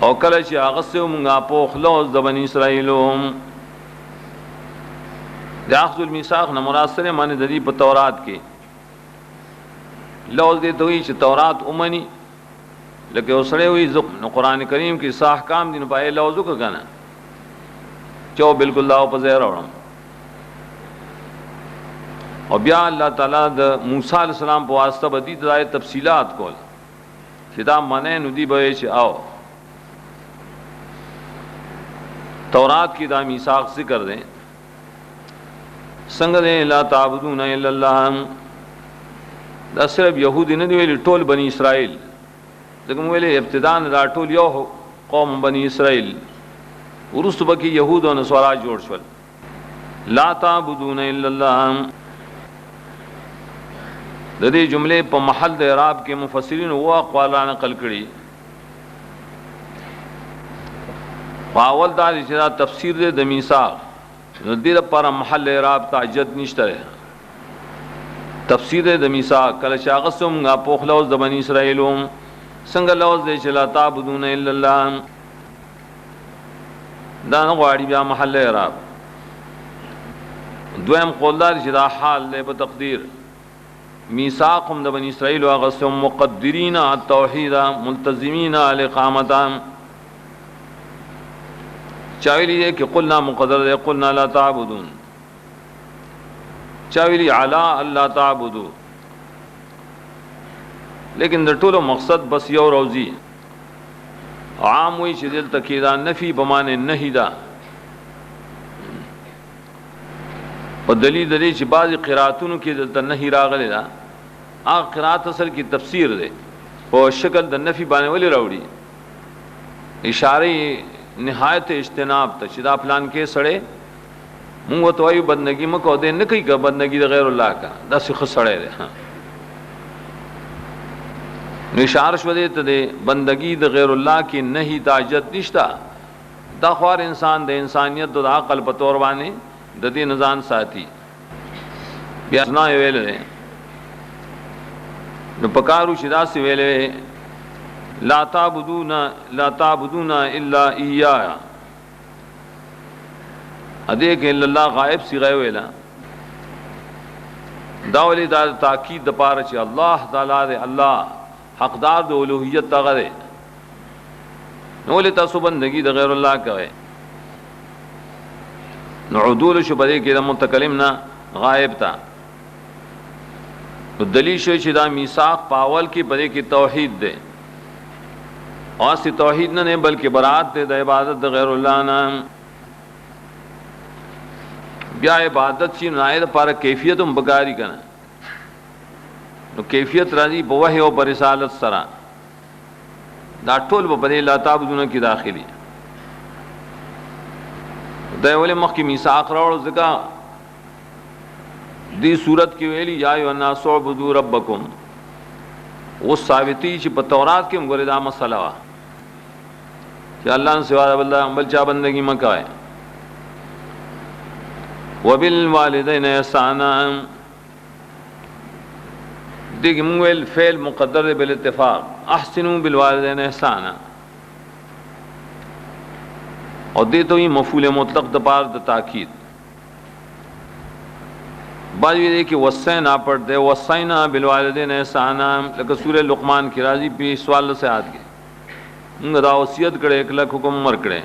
او کله چې هغه سو مونږه په خلاص د بنی اسرائیلو د اخذ الميثاق نه مراد سره معنی د دې په تورات کې لوز دې دوی چې تورات اومني لکه اوسړې وي نو قران کریم کې صح احکام دي نو پای لوز وکړه چو بالکل لاو په ځای راوړم او بیا الله تعالی د موسی علی السلام په واسطه بدی د تفصيلات کول چې دا منه نو دی به چې آو تورات کی دا میثاق ذکر دیں څنګه دې لا تعبدون الا الله دا صرف يهودي نه دی ویلي ټول بني اسرائيل دغه ویلي ابتداء دا ټول یو قوم بني اسرائيل ورستو بکی يهود او نصارا جوړ شول لا تعبدون الا الله د دې جملې په محل د اعراب کې مفسرین او اقوال نقل کړي واول دا چې دا تفسیر د میثاق د دې لپاره محل اعراب تعجد نشته تفسیر د میثاق کله چې هغه څنګه په خلاص د بنی اسرائیل څنګه لوز دې چې لا تعبدون الا الله دا نه غواړي بیا محل اعراب دویم قولدار چې دا حال له په تقدیر میثاق هم د بنی اسرائیل هغه څنګه مقدرین التوحید ملتزمین الاقامه چاویلی ہے کہ قلنا مقدر ہے قلنا لا تعبدون چاویلی علا اللہ تعبدو لیکن در طول مقصد بس یو روزی عام وی چې دل تکیدا نفی بمانه نهی دا په دلیل دلی چې بعض قراتونو کې دلته نهی راغلی دا هغه قرات اصل کی تفسیر ده په شکل د نفی باندې ولې راوړي اشاره نهایت اجتناب ته چې دا پلان کې سړې موږ ته وایو بندگی مکو دې نه کوي که بندگی د غیر الله کا دا څه خسړې ده نو اشاره شو دې ته بندگی د غیر الله کې نه تاجت نشتا دا خوار انسان د انسانیت د عقل په تور باندې د دې نزان ساتي بیا نه ویل نو پکارو شدا سی ویلې لا تعبدون الا اياه ادې کې الا الله غائب صيغه ویلا دا ولې دا تاکید د پاره چې الله تعالی دې الله حقدار د اولوہیت دغه دې نو له تاسو بندگی د غیر الله کوي نو عدول شو بده کې د متکلم نه غائب تا دلیل شو چې دا میثاق پاول کې بده کې توحید ده اور سی توحید نه بلکہ برات دے د عبادت د غیر الله نه بیا عبادت شي نه د پر کیفیت هم بګاری کنه نو کیفیت راځي په وحی او پر رسالت سره دا ټول په دې لا تعبدون کې داخلي دا ولې مخکې میثاق راوړل ځکه دې صورت کې ویلي یا ایو الناس اعبدوا ربکم وہ ثابتی چې په تورات کې موږ دا مسله وا چې الله نه سوا بل چا بندگی مکوای وبالوالدین احسانا دغه موږ فعل مقدر بالاتفاق احسنوا بالوالدین احسانا او دې ته مفعول مطلق د پار د تاکید بعض یہ کہ وصینا پڑھ دے وصینا بالوالدین احسانا لکه سورہ لقمان کی راضی په سوال سے آد کے موږ دا وصیت کړه 1 لک حکم مر کړه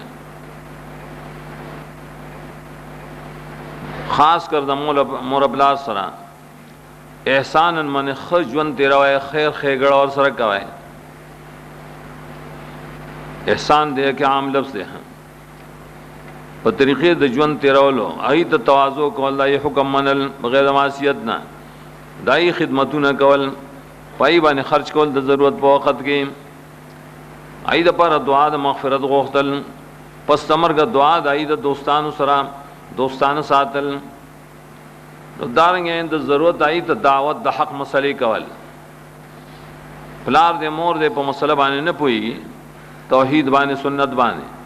خاص کر د مور ابلا سره احسان من خجون تیرا وای خیر خېګړ اور سره کوي احسان دې کې عام لفظ ده په طریقې د ژوند تیرولو ای ته تواضع کول الله حکم منل بغیر معصیت نه دای خدمتونه کول پای باندې خرج کول د ضرورت په وخت کې ای د پر دعا د مغفرت غوښتل پس تمرګه دعا د ای د دوستانو سره دوستانه ساتل دارنګ د ضرورت ای ته دعوت د حق مسلې کول پلار دې مور دې په مسله باندې نه پوي توحید باندې سنت باندې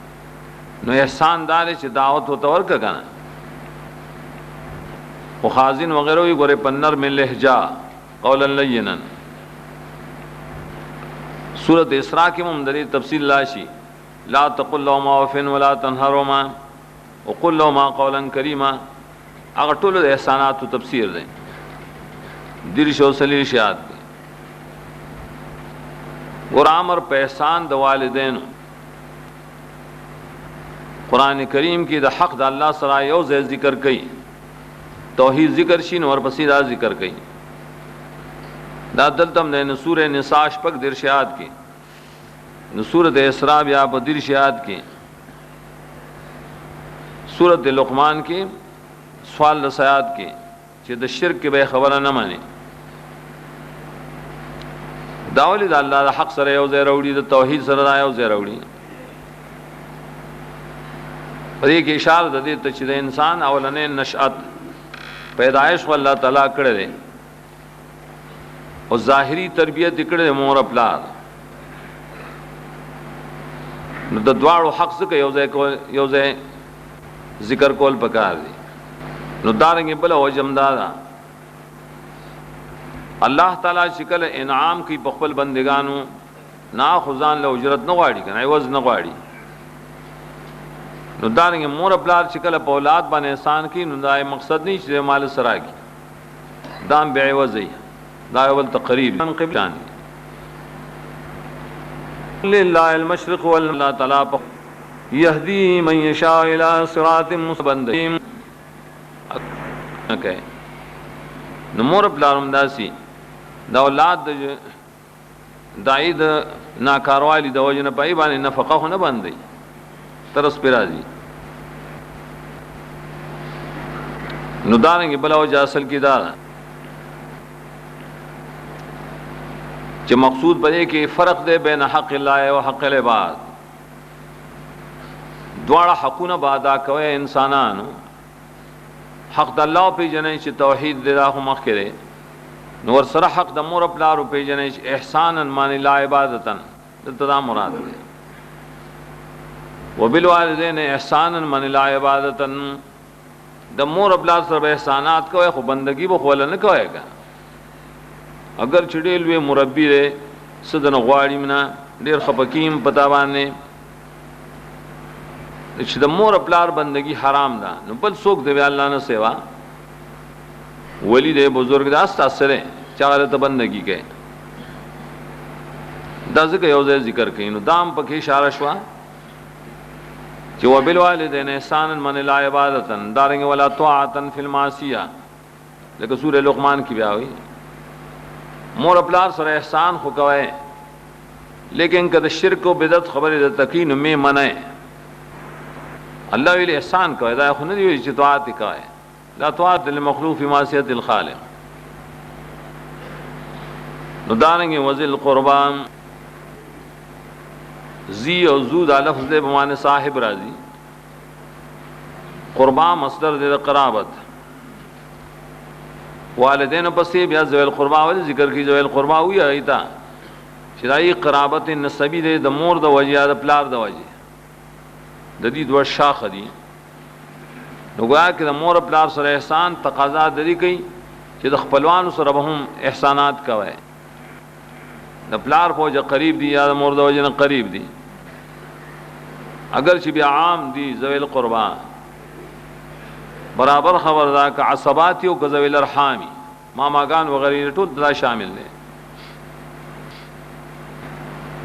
نو احسان دار چې دعوت ہو تور کا کنه او خازن وغیرہ وی ګوره پنر من لهجا قولا لینا سورۃ اسراء کې هم د تفصیل راشي ला तक़ुल लहुमा उफ़िन वला तनहरुमा वक़ुल लहुमा क़ौलन करीमा। अगर टोल एहसानात तो तफसीर दें दिरश और सलील शाद की और आमर पहसान द वालिदैन कुरान करीम की द हक़ द अल्लाह सरा यो ज़िक्र कई तौहीद ज़िक्र शीन और पसीदा ज़िक्र कई दा दलतम ने नसूर निसाश पक दिरशात की सूरत इसरा या दिरशात की सूरत लुक़मान की सवाल रसायात की चे द शिरक के बेखबर न माने दावली द अल्लाह द हक़ सर योज़ रौड़ी द तौहीद सर योज़ रौड़ी पर एक इशारा द दे तच द इंसान अवलने नशअत पैदाइश को अल्लाह ताला करे दे और ज़ाहिरी तरबियत इकड़े मोर अपलार द द्वाड़ो हक़ के योज़े ज़िक्र कोल पकार दी नुदारेंगे बला वजमदादा अल्लाह ताला शिकल इनाम की बखबल बंदिगानू ना खुजान लो उजरत न गाड़ी का एवज न गाड़ी नुदारेंगे मोर अपलार शिकल पौलाद बन एहसान की नुदाए मकसद नहीं चीज़ माल सरा की दाम बेवज ही दावल तकरीब लिल्लाहिल मशरिक़ वल अल्लाह ताला यहदी मन यशा इला सिरातिम मुस्तक़ीम कहे नमोर प्लारम दासी द औलाद दाईद नाकारवाली द वजन पाई बाने नफका हो न बंद तरस पे राजी नुदारेंगे बला वजह असल की दार च मकसूद बजे कि फ़र्क दे बेन हक़ अल्लाह व हक़ इबाद द्वाड़ा हक़ून बादा कवे इंसानान हक़ द अल्लाह पे जने च तौहीद दे राह मखरे नूर सर हक़ द मोर प्लार पे जने एहसानन माने ला इबादतन तदा मुराद है व बिल वालिदैन एहसानन माने ला इबादतन द मोर प्लार सर एहसानात कवे खो बंदगी वो खोला न कवेगा अगर चिड़ेल वे मुरब्बी रे सदन गवाड़ी मना डेर खपकीम पतावाने द मोर प्लार बंदगी हराम दा न बल सोक दे अल्लाह न सेवा वली दे बुजुर्ग दास्त असरे चार त बंदगी के दज के योजे जिक्र कई नु दाम पके इशारा शवा जो बिल वालिदैन एहसानन मन ला इबादतन दारेंगे वला तआतन फिल मासिया लेकिन सूरह लुक़मान की ब्या हुई मोर अपलार सर एहसान हो कवे लेकिन कद शिरक व बिदत खबर तकीन में मने अल्लाह वाले एहसान कवे दा खुन दी चितवात कवे ला तआत लिल मखलूक फी मासियत अल खालिक नुदारेंगे वज़िल क़ुरबान जी और जूद लफ्ज़ बमाने साहिब राजी क़ुरबा मसदर दे क़राबत वालिदैन पसीब या ज़वेल क़ुरबा वाले जिक्र की ज़वेल क़ुरबा हुई आई था शिराई क़राबत नसबी दे द मोर द वजह द प्लार द वजह ददी दो शाख दी नुगोया कि द मोर प्लार सर एहसान तकाजा दरी कई कि द खपलवान सर हम एहसानात कवे द प्लार फौज करीब दी या द मोर द वजह न करीब दी अगर भी आम दी ज़वेल क़ुरबा बराबर खबरदार का असबातियों का ज़वेल अरहामी मामागान वगैरह तो दला शामिल है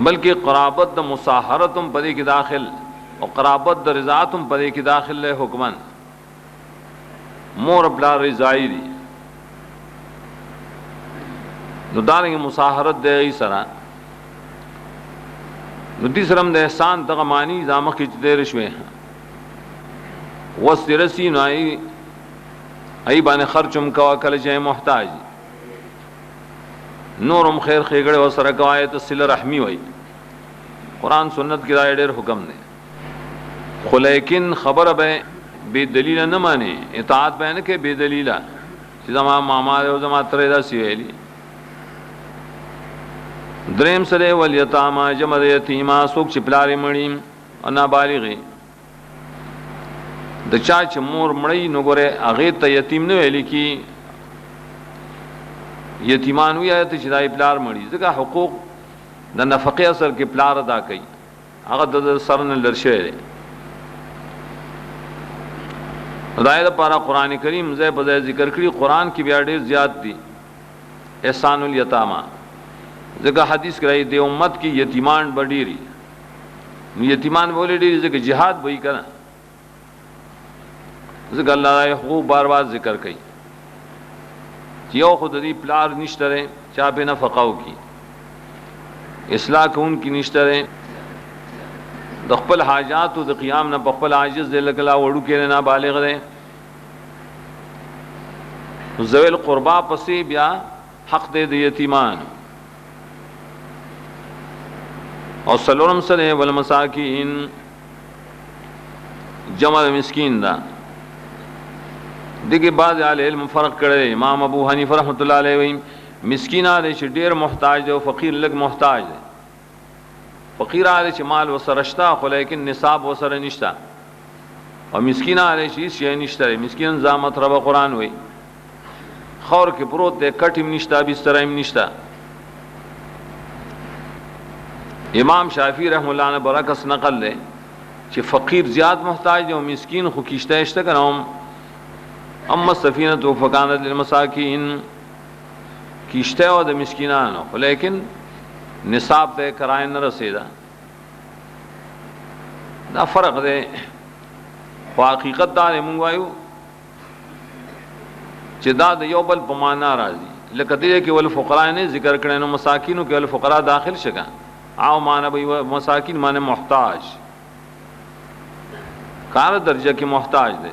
बल्कि क़राबत द मुसाहरतुम पदे की दाखिल और क़राबत द रिज़ातुम पदे की दाखिल है हुक्मन मोर अपला रिज़ाई दी नुदारेंगे मुसाहरत दे गई सरा नुदी सरम दे एहसान तगमानी जाम खिंच दे रिश्वे हैं वस्तिरसी नाई आई बाने खर्चुम कवा कल जय मोहताज नूरम खैर खेगड़े व सरकवाए तो सिल रहमी वही कुरान सुन्नत की राय डेर हुक्म ने खुलेकिन खबर अब बेदलीला न माने इताअत बैन के बेदलीला जमा मामा जमा तरेदा सिवेली द्रेम सरे वल यतामा जमद यतीमा सुख चिपलारे मणिम और नाबालिगी द चाच मोर मड़ई नगोरे आगे त यतीम ने वेली की यतीमान हुई है तो चिदाई प्लार मड़ी जगह हुकूक द नफ़क़े असर के प्लार अदा कई هغه د سر نه لرشه دی. خدای لپاره قران کریم زې په ځای ذکر کړی، قران کې بیا ډېر زیات دي احسان الیتاما. ځکه حدیث کړی د امت کې یتیمان بډيري، یتیمان بولې ډېری ځکه jihad وایي کنه، ځکه الله یې حقوق بار بار ذکر کوي چې یو خود دې پلار نشته رې چا په نفقاو کی اصلاح کون کی نشته رې د خپل حاجات او د قیام نه خپل عاجز دې لکلا وړو کې نه بالغ دی. ذویل قربا پسې بیا حق دې د یتیمان او سلورم سره والمساکین جمع مسکین دا. دیکھیں بعض اہل علم فرق کرے. امام ابو حنیفہ رحمۃ اللہ علیہ وی مسکین آدھے چھ ډیر محتاج دے، فقیر لگ محتاج دے. فقیر آدھے چھ مال وسرشتا خو لیکن نصاب وسر نشتا، اور مسکین آدھے چھ اس شے نشتا ہے. مسکین زامت رب قرآن ہوئی خور کے پروت دے، کٹم نشتا بسترم نشتا. امام شافعی رحم اللہ نے برعکس نقل لے کہ فقیر زیاد محتاج دے، مسکین خو کشتہ اشتا کنام اما سفینت و فکانت للمساکین کشتہ و دا مسکینانو، لیکن نصاب دے کرائن نہ رسیدہ. دا فرق دے و حقیقت دار منگوائیو چہ دا دا یو بل پمانا رازی لکتی کہ والفقراء نے ذکر کرنے مساکینو کہ والفقراء داخل شکا آو مانا بھئی مساکین مانا محتاج کار درجہ کی محتاج دے.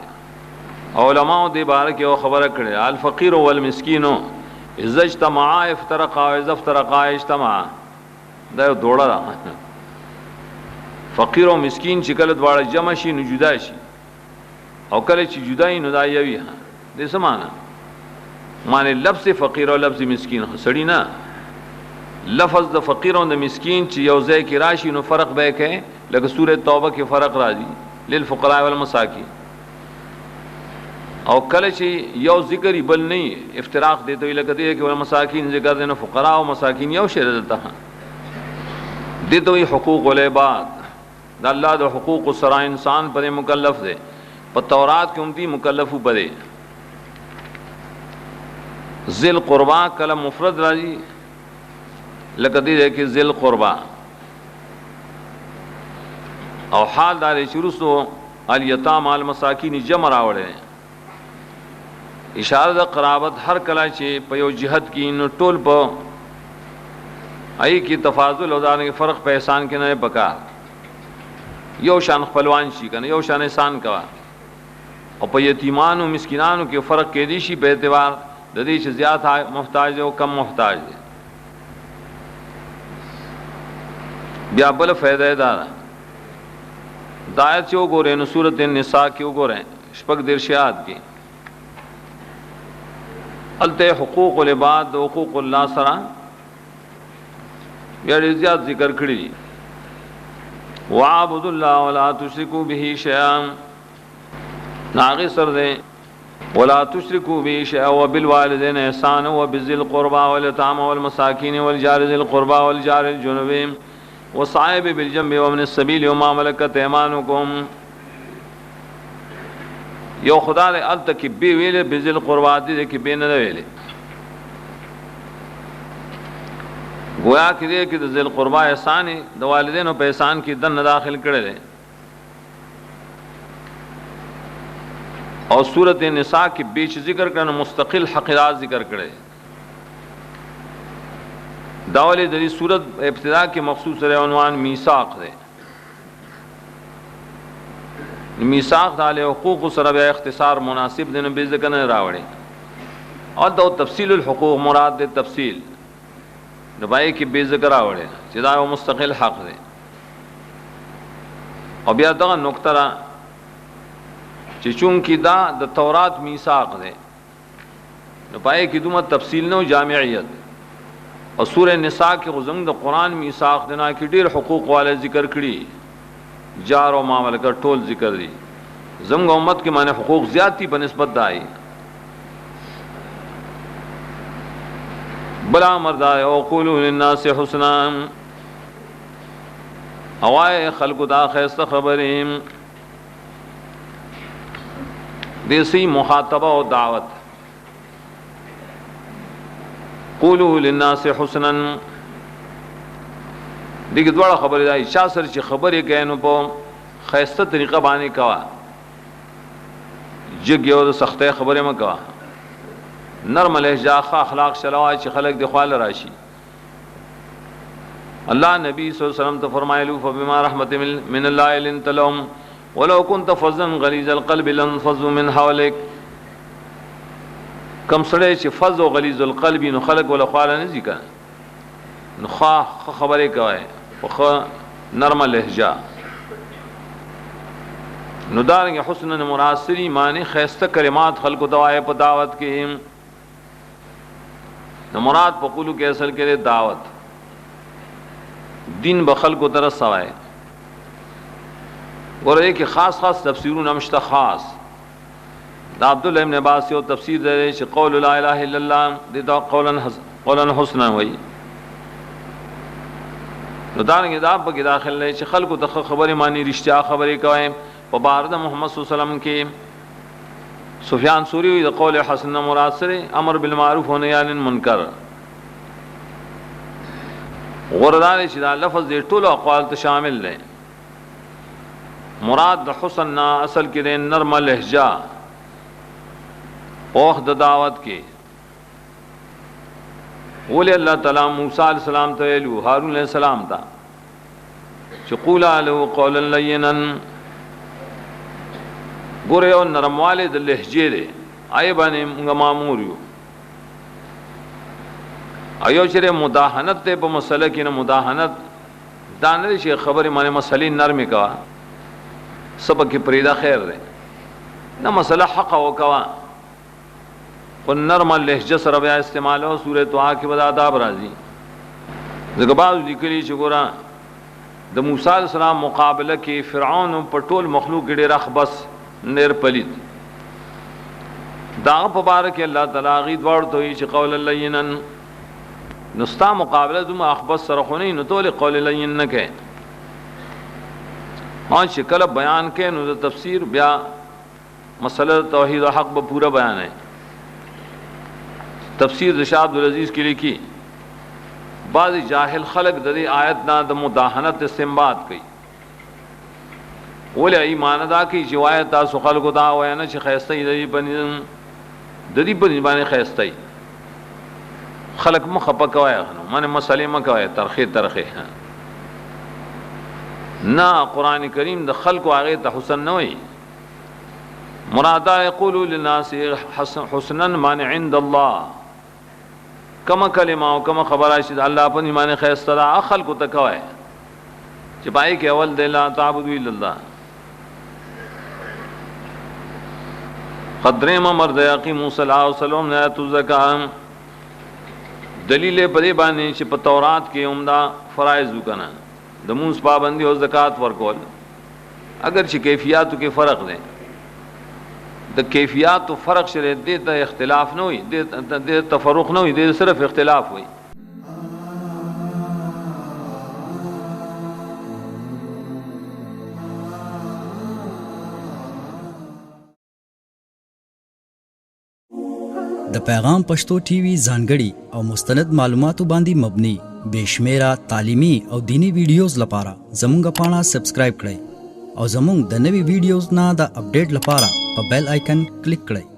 علماء دے بارک او خبر کرے الفقیر والمسکین اذا اجتمعا افترقا واذا افترقا اجتمعا. دا دوڑا رہا فقیر و مسکین چې کله دواړه جمع شي نو جدا شي، او کله چې جدای نو دا یوي. دې څه معنا؟ معنی لفظ فقیر او لفظ مسکین سړی نه، لفظ د فقیر او د مسکین چې یو ځای کې راشي نو فرق به کوي. لکه سورۃ توبه کې فرق راځي للفقراء والمساکین، او کله چې یو ذکر بل نه افتراق دیته لکه دې کې والمساکین ذکر دینه فقراء او مساکین یو شی دلته دیته وی حقوق العباد. دا الله د حقوق سره انسان پر مکلف دی. په تورات کې هم دي مکلفو پدې. ذل قربا کله مفرد راځي لکه دې کې ذل قربا، او حال دار شروع سو الیتام المساکین جمع راوړي. اشاره د قرابت هر کله چې په یو جهت کې نو ټول په ای کی تفاضل او دانه فرق په احسان کې نه پکا. یو شان خپلوان شي کنه یو شان احسان کوا، او په یتیمانو او مسکینانو کې فرق کې دي شي په اعتبار د دې چې زیات محتاج او کم محتاج دي. بیا بل فائدہ دار دایت چې وګورئ نو سورۃ النساء کې وګورئ شپږ درشات کې الته حقوق العباد او حقوق الله سره بیا زیات ذکر کړی دي. وعبد الله ولا تشركوا به شيئا، ناغي سر دے ولا تشركوا به شيئا وبالوالدين احسانا وبذي القربى واليتامى والمساكين والجار ذي القربى والجار الجنب والصائب بالجنب ومن السبيل وما ملكت ايمانكم. یو خدا دے ال تک بی ویلے بذي القربى دے کہ بے نہ ویلے گویا کہ دے کہ ذل قربا احسان د والدین په احسان کې دن داخل کړي دي. اور سورۃ النساء کې بیچ ذکر کړه مستقل حقیقت ذکر کړي. داولې د دې سورۃ ابتدا کې مخصوص عنوان میثاق ده. میثاق د حقوق سره به اختصار مناسب دنه به ذکر نه راوړي، اور د تفصیل الحقوق مراد د تفصیل نبائی کی بے ذکر آوڑے چې دا یو مستقل حق دی. او بیا دغه نقطه را چې چون کی دا د تورات میثاق دی نبائی کی دومره تفصیل نو جامعیت. او سورہ نساء کې غزنګ د قرآن میثاق دینا کې ډیر حقوق والے ذکر کړي، جار او معاملہ کا ټول ذکر دي. زموږ امت کې معنی حقوق زیاتی په نسبت دای بلا مردا او قولوا للناس حسنا. اوای خلق دا خیست خبریم دیسی مخاطبہ و دعوت قولوا للناس حسنا دیگه دوړه خبره ده چا سره چې خبرې کوي نو په خیسته طریقه باندې کوا جګ یو د سختۍ خبره مه کوا نرم لهجه اخلاق شلوای چې خلق د خپل راشي الله نبی صلی الله علیه وسلم ته فرمایلو فبما رحمت من الله لنت لهم ولو كنت فظا غليظ القلب لانفضوا من حولك کم سړی چې فظ او غلیظ القلب نو خلق ولا خواله نه ځي نو خبرې کوي په نرم لهجه نو دارنګ حسن مراسری معنی خیسته کلمات خلق دوای په دعوت کې نو مراد په قولو کې اصل کې دعوت دین به خلق طرف سوای ورته کې خاص تفسیرونه مشته خاص دا عبد الله ابن عباس یو تفسیر دی چې قول لا اله الا الله دا قولا حسنا وای نو دارنګه دا په کې داخل نه چې خلکو ته خبرې مانی رښتیا خبرې کوي په بار د محمد صلی الله علیه وسلم کې سفیان ثوری د قول حسن مراد سره امر بالمعروف و نهی عن المنکر غردان چې دا لفظ دې ټول اقوال ته شامل دی مراد د حسن نا اصل کې نرم لهجه اوخ د دعوت کې ولی الله تعالی موسی علیہ السلام ته ویلو هارون علیہ السلام ته چې قولا له قولا لینا ګوره یو نرمواله د لهجې دی آی باندې موږ مامور یو ایو چې مداهنت ته په مسله کې نه مداهنت دانه شي خبره معنی مسلې نرمه کا سبق کې پریدا خیر ده نه مسله حق او کوا نرم لهجه سره بیا استعمالو سوره طه کې بد آداب راځي زګ بعض لیکلي چې ګورا د موسی علیہ السلام مقابله کې فرعون په ټول مخلوق ډېر رخبس نیر پلید دا په بار کې الله تعالی غي دوړ ته چې قول لینا نستا مقابله دوم اخبس سره خونی نو تول قول لین نه کې ان شکل بیان کې نو د تفسیر بیا مسله توحید او حق به پورا بیان ہے تفسیر د شاه عبد العزيز کې لیکي بعض جاهل خلق د دې آیت نه د مداهنت استنباط کوي ولې ایمان ادا کوي چې آیت تاسو خلق دا وای نه چې خیسته د دې باندې خیسته خلق مخ پکوي معنی مسلې مکوي ترخه نه قران کریم د خلق هغه ته حسن نه وي مرادا یقول للناس حسنا معنی عند الله کما کلمه او کما خبره شي الله په ایمان خیسته را خلق ته کوي چې پای کې اول د لا تعبد الا الله قدرم مرد یقیم صلی الله علیه وسلم نه تو زکام دلیل په دې باندې چې په تورات کې عمده فرایض وکړه د مونږ پابندي او زکات ورکول اگر چې کیفیتو کې فرق دی د کیفیت او فرق شری دې ته اختلاف نه وي دې تفرق نه وي دې صرف اختلاف وي د پیغام پښتو ټي وي ځانګړي او مستند معلوماتو باندې مبني بشمیره تعلیمي او دینی ویډیوز لپاره زموږ پاڼه سبسکرایب کړئ او زموږ د نوي ویډیوز نه د اپډیټ لپاره په بیل آیکن کلیک کړئ